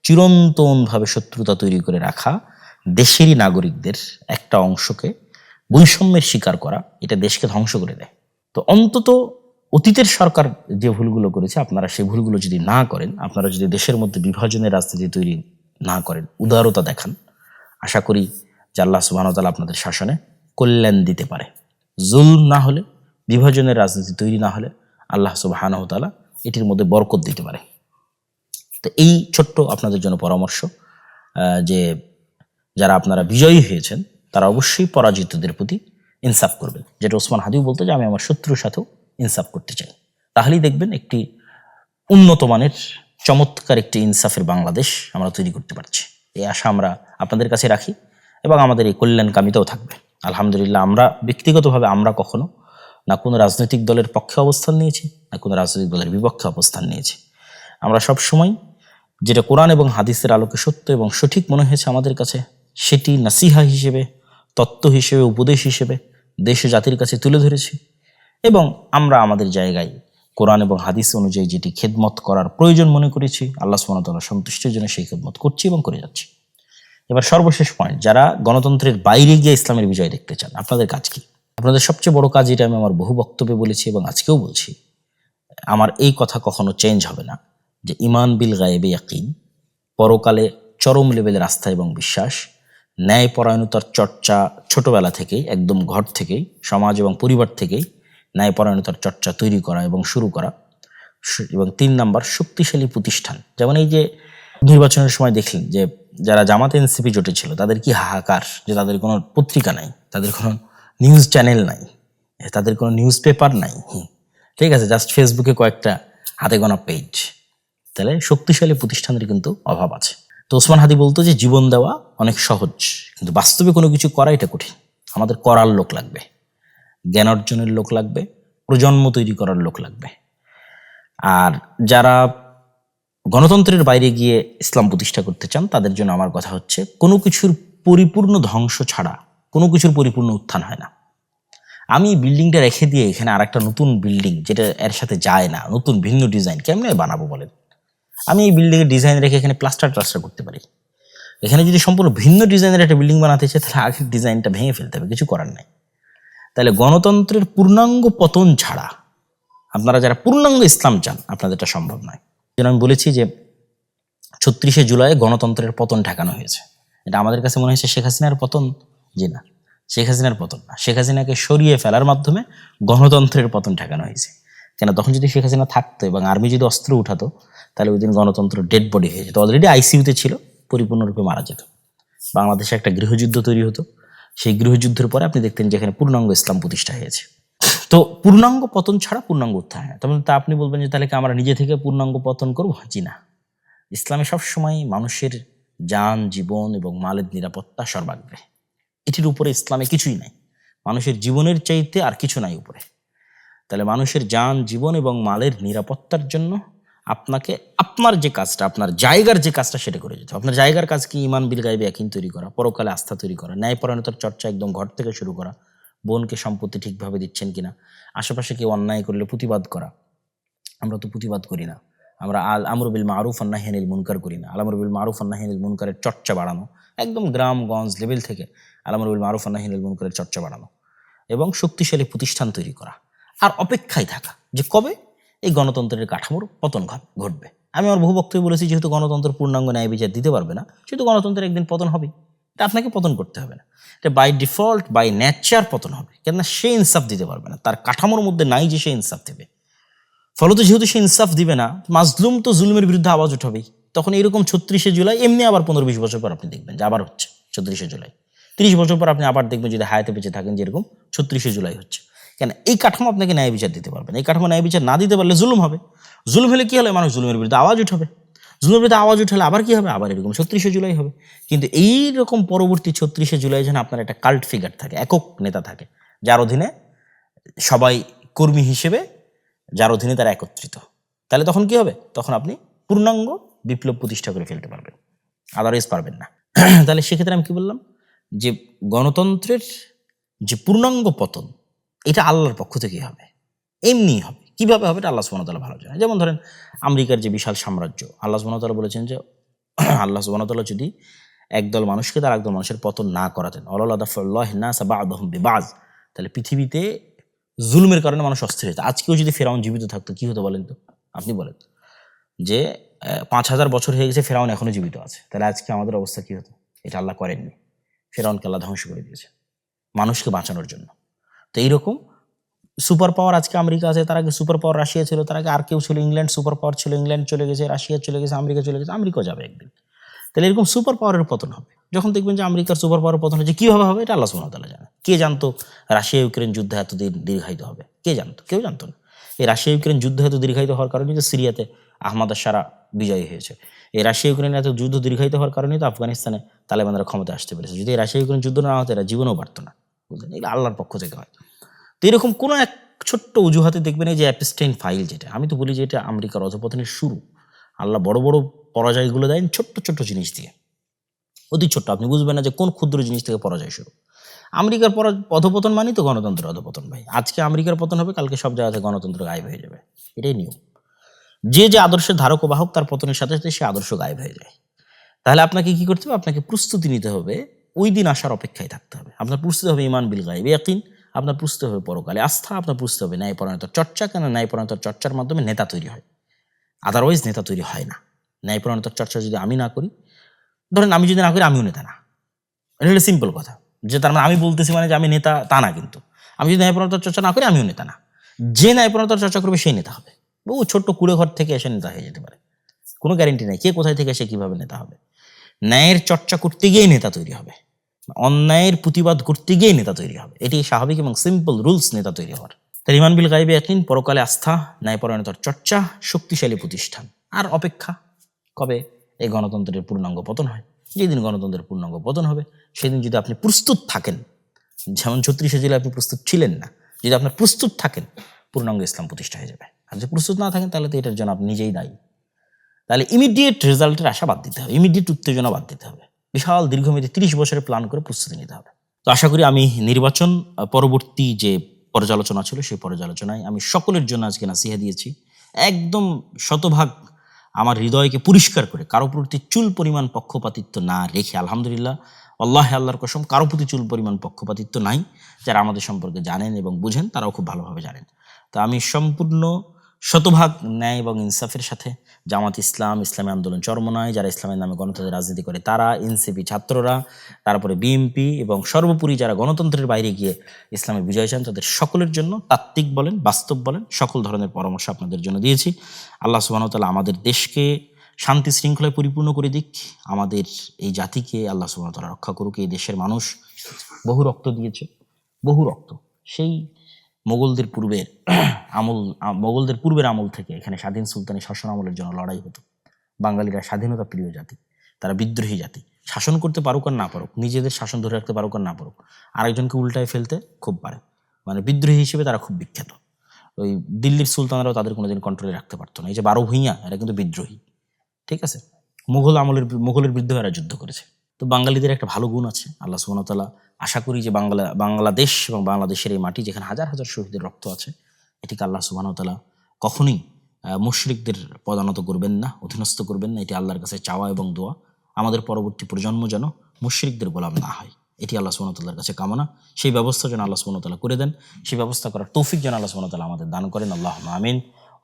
চিরন্তনভাবে শত্রুতা তৈরি করে রাখা, দেশেরই নাগরিকদের একটা অংশকে বৈষম্যের শিকার করা, এটা দেশকে ধ্বংস করে দেয়। তো অন্তত অতীতের সরকার যে ভুলগুলো করেছে, আপনারা সেই ভুলগুলো যদি না করেন, আপনারা যদি দেশের মধ্যে বিভাজনের রাজনীতি তৈরি না করেন, উদারতা দেখান, আশা করি যে আল্লাহ সুবহানাহু ওয়া তাআলা আপনাদের শাসনে কল্যাণ দিতে পারে। জুলম না হলে, বিভাজনের রাজনীতি তৈরি না হলে আল্লাহ সুবহানাহু ওয়া তাআলা এটির মধ্যে বরকত দিতে পারে। তো এই ছোট্ট আপনাদের জন্য পরামর্শ যে যারা আপনারা বিজয়ী হয়েছেন, তারা অবশ্যই পরাজিতদের প্রতি ইনসাফ করবেন। যেটা ওসমান হাদিও বলতো যে আমি আমার শত্রুর সাথেও ইনসাফ করতে চাই। তাহলেই দেখবেন একটি উন্নত মানের চমৎকার একটি ইনসাফের বাংলাদেশ আমরা তৈরি করতে পারছি। এই আশা আমরা আপনাদের কাছে রাখি, এবং আমাদের এই কল্যাণকামিতাও থাকবে। আলহামদুলিল্লাহ, আমরা ব্যক্তিগতভাবে আমরা কখনো না কোনো রাজনৈতিক দলের পক্ষে অবস্থান নিয়েছি, না কোনো রাজনৈতিক দলের বিপক্ষে অবস্থান নিয়েছি। আমরা সবসময় যেটা কোরআন এবং হাদিসের আলোকে সত্য এবং সঠিক মনে হয়েছে আমাদের কাছে, সেটি নাসিহা হিসেবে, তত্ত্ব হিসেবে, উপদেশ হিসেবে দেশ ও জাতির কাছে তুলে ধরেছি, এবং আমরা আমাদের জায়গায় কোরআন এবং হাদিস অনুযায়ী যেটি খেদমত করার প্রয়োজন মনে করেছি, আল্লাহ সুবহানাহু ওয়া তাআলার সন্তুষ্টির জন্য সেই খেদমত করছি এবং করে যাচ্ছি। এবার সর্বশেষ পয়েন্ট, যারা গণতন্ত্রের বাইরে গিয়ে ইসলামের বিজয় দেখতে চান, আপনাদের কাজ কি? আপনাদের সবচেয়ে বড় কাজ, এটা আমি আমার বহু বক্তব্যে বলেছি এবং আজকেও বলছি, আমার এই কথা কখনো চেঞ্জ হবে না, যে ঈমান বিল গায়বে ইয়াকিন, পরকালে চরম লেভেলের আস্থা এবং বিশ্বাস, ন্যায়পরায়ণতার চর্চা ছোটবেলা থেকেই, একদম ঘর থেকেই, সমাজ এবং পরিবার থেকেই ন্যায়পরায়ণতার চর্চা তৈরি করা এবং শুরু করা। এবং 3 নাম্বার শক্তিশালী প্রতিষ্ঠান, যেমন এই যে নির্বাচনের সময় দেখলেন যে যারা জামাত এনসিপি জোটে ছিল তাদের কি হাহাকার, যে তাদের কোনো পত্রিকা নাই, তাদের কোনো নিউজ চ্যানেল নাই, তাদের কোনো নিউজ পেপার নাই, ঠিক আছে, জাস্ট ফেসবুকে কয়েকটা হাতে গোনা পেজ। তাহলে শক্তিশালী প্রতিষ্ঠানের কিন্তু অভাব আছে। তো ওসমান হাদি বলতো যে জীবন দেওয়া অনেক সহজ, কিন্তু বাস্তবে কোনো কিছু করা এটা কঠিন। আমাদের করার লোক লাগবে, জ্ঞান অর্জনের লোক লাগবে, প্রজন্ম তৈরি করার লোক লাগবে। আর যারা গণতন্ত্রের বাইরে গিয়ে ইসলাম প্রতিষ্ঠা করতে চান তাদের জন্য আমার কথা হচ্ছে, কোনো কিছুর পরিপূর্ণ ধ্বংস ছাড়া কোনো কিছুর পরিপূর্ণ উত্থান হয় না। আমি বিল্ডিংটা রেখে দিয়ে এখানে আর একটা নতুন বিল্ডিং যেটা এর সাথে যায় না, নতুন ভিন্ন ডিজাইন কেমনে বানাবো বলেন? আমি এই বিল্ডিংয়ের ডিজাইন রেখে এখানে প্লাস্টার করতে পারি। এখানে যদি সম্পূর্ণ ভিন্ন ডিজাইনের একটা বিল্ডিং বানাতে চাই তাহলে আগের ডিজাইনটা ভেঙে ফেলতে হবে, কিছু করার নাই। তাহলে গণতন্ত্রের পূর্ণাঙ্গ পতন ছাড়া আপনারা যারা পূর্ণাঙ্গ ইসলাম চান আপনাদের এটা সম্ভব নয়। যেন আমি বলেছি যে 36শে জুলাই গণতন্ত্রের পতন ঠেকানো হয়েছে। এটা আমাদের কাছে মনে হয়েছে শেখ হাসিনার পতন, জি না, শেখ হাসিনার পতন না, শেখ হাসিনাকে সরিয়ে ফেলার মাধ্যমে গণতন্ত্রের পতন ঠেকানো হয়েছে। কেন, তখন যদি শেখ হাসিনা থাকতো এবং আর্মি যদি অস্ত্র উঠাতো তাহলে ওই দিন গণতন্ত্র ডেড বডি হয়ে যেত, অলরেডি আইসিইউতে ছিল, পরিপূর্ণরূপে মারা যেত। বাংলাদেশে একটা গৃহযুদ্ধ তৈরি হতো, সেই গৃহযুদ্ধের পরে আপনি দেখতেন যেখানে পূর্ণাঙ্গ ইসলাম প্রতিষ্ঠা হয়েছে। তো পূর্ণাঙ্গ পতন ছাড়া পূর্ণাঙ্গ উত্থান হয়। তখন তা আপনি বলবেন যে তাহলে কি আমরা নিজে থেকে পূর্ণাঙ্গ পতন করবো? জি না, ইসলামে সবসময় মানুষের যান, জীবন এবং মালের নিরাপত্তা সর্বাগ্রে। এটির উপরে ইসলামে কিছুই নাই, মানুষের জীবনের চাইতে আর কিছু নাই উপরে। তাহলে মানুষের যান, জীবন এবং মালের নিরাপত্তার জন্য আপনাকে আপনার যে কাজটা, আপনার জায়গার যে কাজটা সেটা করে যেতে হবে। আপনার জায়গার কাজ কি? ঈমান বিল গায়বে ইয়াকিন তৈরি করা, পরকালে আস্থা তৈরি করা, ন্যায়পরায়ণতার চর্চা একদম ঘর থেকে শুরু করা, বোনকে সম্পত্তি ঠিকভাবে দিচ্ছেন কিনা, আশেপাশে কেউ অন্যায় করলে প্রতিবাদ করা। আমরা তো প্রতিবাদ করি না, আমরা আল আমরু বিল মারুফ ওয়ান নাহি আনিল মুনকার করি না। আল আমরু বিল মারুফ ওয়ান নাহি আনিল মুনকারের চর্চা বাড়ানো, একদম গ্রামগঞ্জ লেভেল থেকে আল আমরু বিল মারুফ ওয়ান নাহি আনিল মুনকারের চর্চা বাড়ানো এবং শক্তিশালী প্রতিষ্ঠান তৈরি করা। আর অপেক্ষায় থাকা যে কবে এই গণতন্ত্রের কাঠামোর পতন ঘটবে। আমি আমার বহু বক্তব্য বলেছি, যেহেতু গণতন্ত্র পূর্ণাঙ্গ ন্যায় বিচার দিতে পারবে না, সেহেতু গণতন্ত্রের একদিন পতন হবে। এটা আপনাকে পতন করতে হবে না, এটা বাই ডিফল্ট বাই নেচার পতন হবে। কেননা সে ইনসাফ দিতে পারবে না, তার কাঠামোর মধ্যে নাই যে সে ইনসাফ দেবে। ফলত যেহেতু সে ইনসাফ দিবে না, মাজলুম তো জুলুমের বিরুদ্ধে আওয়াজ উঠাবেই। তখন এরকম 36শে জুলাই এমনি আবার 15-20 বছর পর আপনি দেখবেন যে আবার হচ্ছে 36শে জুলাই। 30 বছর পর আপনি আবার দেখবেন, যদি হায়াতে বেঁচে থাকেন, যেরকম 36শে জুলাই হচ্ছে। কেন, এই কাঠামো আপনাকে ন্যায় বিচার দিতে পারবে না। এই কাঠামো ন্যায় বিচার না দিতে পারলে জুলুম হবে। জুলুম হলে কি হলে মানুষ জুলুমের বিরুদ্ধে আওয়াজ উঠাবে। জুলুমের বিরুদ্ধে আওয়াজ উঠালে আবার কি হবে? আবার এরকম 36শে জুলাই হবে। কিন্তু এই রকম পরবর্তী 36শে জুলাই যেন আপনার একটা কাল্ট ফিগার থাকে, একক নেতা থাকে, যার অধীনে সবাই কর্মী হিসেবে, যার অধীনে তারা একত্রিত। তাহলে তখন কি হবে? তখন আপনি পূর্ণাঙ্গ বিপ্লব প্রতিষ্ঠা করে ফেলতে পারবেন, আদারওয়াইজ পারবেন না। তাহলে সেক্ষেত্রে আমি কি বললাম যে গণতন্ত্রের যে পূর্ণাঙ্গ পতন এটা আল্লাহর পক্ষ থেকেই হবে, এমনি হবে। কিভাবে হবে এটা আল্লাহ সুবহানাহু ওয়া তাআলা ভালো জানেন। যেমন ধরেন আমেরিকার যে বিশাল সাম্রাজ্য, আল্লাহ সুবহানাহু ওয়া তাআলা বলেছেন যে আল্লাহ সুবহানাহু ওয়া তাআলা যদি একদল মানুষকে তার একদল মানুষের পতন না করাতেন, আল্লাহ দাফাল্লাহি নাস বা'দাহুম বিবা'দ, তাহলে পৃথিবীতে জুলুমের কারণে মানুষ অস্থির হতো। আজকেও যদি ফেরাউন জীবিত থাকতো কি হতো বলেন তো? আপনি বলেন যে 5000 বছর হয়ে গেছে, ফেরাউন এখনো জীবিত আছে, তাহলে আজকে আমাদের অবস্থা কি হতো? এটা আল্লাহ করেননি, ফেরাউনকে আল্লাহ ধ্বংস করে দিয়েছে মানুষকে বাঁচানোর জন্য। তো এইরকম সুপার পাওয়ার আজকে আমেরিকা আছে, তার আগে সুপার পাওয়ার রাশিয়া ছিল, তার আগে আর কেউ ছিল, ইংল্যান্ড সুপার পাওয়ার ছিল, ইংল্যান্ড চলে গেছে, রাশিয়া চলে গেছে, আমেরিকা চলে গেছে, আমেরিকাও যাবে একদিন। তাহলে এরকম সুপার পাওয়ারের পতন হবে। যখন দেখবেন যে আমেরিকার সুপার পাওয়ারের পতন হচ্ছে, কীভাবে হবে এটা আল্লাহ সুবহানাহু ওয়া তাআলা জানে। কে জানতো রাশিয়া ইউক্রেন যুদ্ধ এতদিন দীর্ঘায়িত হবে? কে জানতো? কেউ জানতো না। এই রাশিয়া ইউক্রেন যুদ্ধ এত দীর্ঘায়িত হওয়ার কারণে যে সিরিয়াতে আহমদ আশ-শারা বিজয়ী হয়েছে। এই রাশিয়া ইউক্রেন এত যুদ্ধ দীর্ঘায়িত হওয়ার কারণেই তো আফগানিস্তানে তালেবানরা ক্ষমতা আসতে পেরেছে। যদি এই রাশিয়া ইউক্রেন যুদ্ধ না হতো এরা জীবনেও পারতো না, বুঝলেন? এগুলো আল্লাহর পক্ষ থেকে হয়। তো এরকম কোনো এক ছোট্ট অজুহাতে দেখবেন এই যে অ্যাপস্টেইন ফাইল, যেটা আমি তো বলি যে এটা আমেরিকার অধপতনের শুরু। আল্লাহ বড় বড় পরাজয়গুলো দেন ছোট্ট ছোট্ট জিনিস দিয়ে, অতি ছোট্ট, আপনি বুঝবেন না যে কোন ক্ষুদ্র জিনিস থেকে পরাজয় শুরু। আমেরিকার অধপতন মানেই তো গণতন্ত্রের অধপতন ভাই। আজকে আমেরিকার পতন হবে, কালকে সব জায়গাতে গণতন্ত্র গায়েব হয়ে যাবে, এটাই নিয়ম। যে যে আদর্শের ধারক ও বাহক তার পতনের সাথে সাথে সে আদর্শ গায়েব হয়ে যায়। তাহলে আপনাকে কি করতে হবে? আপনাকে প্রস্তুতি নিতে হবে, ওই দিন আসার অপেক্ষায় থাকতে হবে। আপনার প্রস্তুতি হবে ঈমান বিল গায়ব ইয়াকিন, আপনার প্রস্তুতি হবে পরকালে আস্থা, আপনার প্রস্তুতি হবে ন্যায়পরায়ণতার চর্চা। কেন ন্যায়পরায়ণতার চর্চার মাধ্যমে নেতা তৈরি হয়, আদারওয়াইজ নেতা তৈরি হয় না। ন্যায়পরায়ণতার চর্চা যদি আমি না করি, ধরেন আমি যদি না করি আমিও নেতা না, এটা হলো সিম্পল কথা। যে তার মানে আমি বলতেছি মানে যে আমি নেতা তা না, কিন্তু আমি যদি ন্যায়পরায়ণতার চর্চা না করি আমিও নেতা না। যে ন্যায়পরায়ণতার চর্চা করবে সেই নেতা হবে। বহু ছোট্ট কুড়ে ঘর থেকে এসে নেতা হয়ে যেতে পারে, কোনো গ্যারেন্টি নেই কে কোথায় থেকে এসে কিভাবে নেতা হবে। ন্যায়ের চর্চা করতে গিয়েই নেতা তৈরি হবে, অন্যায়ের প্রতিবাদ করতে গিয়েই নেতা তৈরি হবে। এটি স্বাভাবিক এবং সিম্পল রুলস নেতা তৈরি হওয়ার। তার ঈমান বিল গায়বে ইয়াকিন, পরকালে আস্থা, ন্যায়পরায়ণতার চর্চা, শক্তিশালী প্রতিষ্ঠান। আর অপেক্ষা কবে এই গণতন্ত্রের পূর্ণাঙ্গ পতন হয়। যেদিন গণতন্ত্রের পূর্ণাঙ্গ পতন হবে সেদিন যদি আপনি প্রস্তুত থাকেন, যেমন 36 জেলায় আপনি প্রস্তুত ছিলেন না, যদি আপনার প্রস্তুত থাকেন পূর্ণাঙ্গ ইসলাম প্রতিষ্ঠা হয়ে যাবে। আর যদি প্রস্তুত না থাকেন তাহলে তো এটার জন্য আপনি নিজেই দায়ী। তাহলে ইমিডিয়েট রেজাল্টের আশা বাদ দিতে হবে, ইমিডিয়েট উত্তেজনা বাদ দিতে হবে, বিশাল দীর্ঘমেয়াদী 30 বছরের প্ল্যান করে প্রস্তুতি নিতে হবে। তো আশা করি আমি নির্বাচন পরবর্তী যে পর্যালোচনা ছিল সেই পর্যালোচনায় আমি সকলের জন্য আজকে নাসিহা দিয়েছি, একদম শতভাগ আমার হৃদয়কে পরিষ্কার করে, কারো প্রতি চুল পরিমাণ পক্ষপাতিত্ব না রেখে। আলহামদুলিল্লাহ, আল্লাহ আল্লাহর কসম, কারো প্রতি চুল পরিমাণ পক্ষপাতিত্ব নাই। যারা আমাদের সম্পর্কে জানেন এবং বুঝেন তারাও খুব ভালোভাবে জানেন। তো আমি সম্পূর্ণ শতভাগ ন্যায় এবং ইনসাফের সাথে জামাত ইসলাম, ইসলামী আন্দোলন চরমনায়, যারা ইসলামের নামে গণতন্ত্রের রাজনীতি করে তারা, এনসিপি ছাত্ররা, তারপরে বিএনপি এবং সর্বোপরি যারা গণতন্ত্রের বাইরে গিয়ে ইসলামের বিজয় চান, তাদের সকলের জন্য তাত্ত্বিক বলেন, বাস্তব বলেন, সকল ধরনের পরামর্শ আপনাদের জন্য দিয়েছি। আল্লাহ সুবহানাহু ওয়া তাআলা আমাদের দেশকে শান্তি শৃঙ্খলায় পরিপূর্ণ করে দিক, আমাদের এই জাতিকে আল্লাহ সুবহানাহু ওয়া তাআলা রক্ষা করুক। এই দেশের মানুষ বহু রক্ত দিয়েছে, বহু রক্ত। সেই মোগলদের পূর্বের আমল থেকে এখানে স্বাধীন সুলতানি শাসন আমলের জন্য লড়াই হতো। বাঙালিরা স্বাধীনতা প্রিয় জাতি, তারা বিদ্রোহী জাতি। শাসন করতে পারুক আর না পারুক, নিজেদের শাসন ধরে রাখতে পারুক আর না পারুক, আরেকজনকে উল্টায় ফেলতে খুব পারে। মানে বিদ্রোহী হিসেবে তারা খুব বিখ্যাত। ওই দিল্লির সুলতানরাও তাদের কোনোদিন কন্ট্রোলে রাখতে পারতো না। এই যে 12 ভূঁইয়া, এরা কিন্তু বিদ্রোহী, ঠিক আছে। মোগলের বিরুদ্ধে এরা যুদ্ধ করেছে। তো বাঙালিদের একটা ভালো গুণ আছে, আল্লাহ সুবহানাহু ওয়া তাআলা আশা করি যে বাংলাদেশ এবং বাংলাদেশের এই মাটি যেখানে হাজার হাজার শহীদের রক্ত আছে, এটিকে আল্লাহ সুবহানাহু ওয়া তাআলা কখনোই মুশরিকদের পদানত করবেন না, অধীনস্থ করবেন না। এটি আল্লাহর কাছে চাওয়া এবং দোয়া। আমাদের পরবর্তী প্রজন্ম যেন মুশরিকদের গোলাম না হয়, এটি আল্লাহ সুবহানাহু ওয়া তাআলার কাছে কামনা। সেই ব্যবস্থা যেন আল্লাহ সুবহানাহু ওয়া তাআলা করে দেন, সেই ব্যবস্থা করার তৌফিক যেন আল্লাহ সুবহানাহু ওয়া তাআলা আমাদের দান করেন। আল্লাহুম্মা আমিন।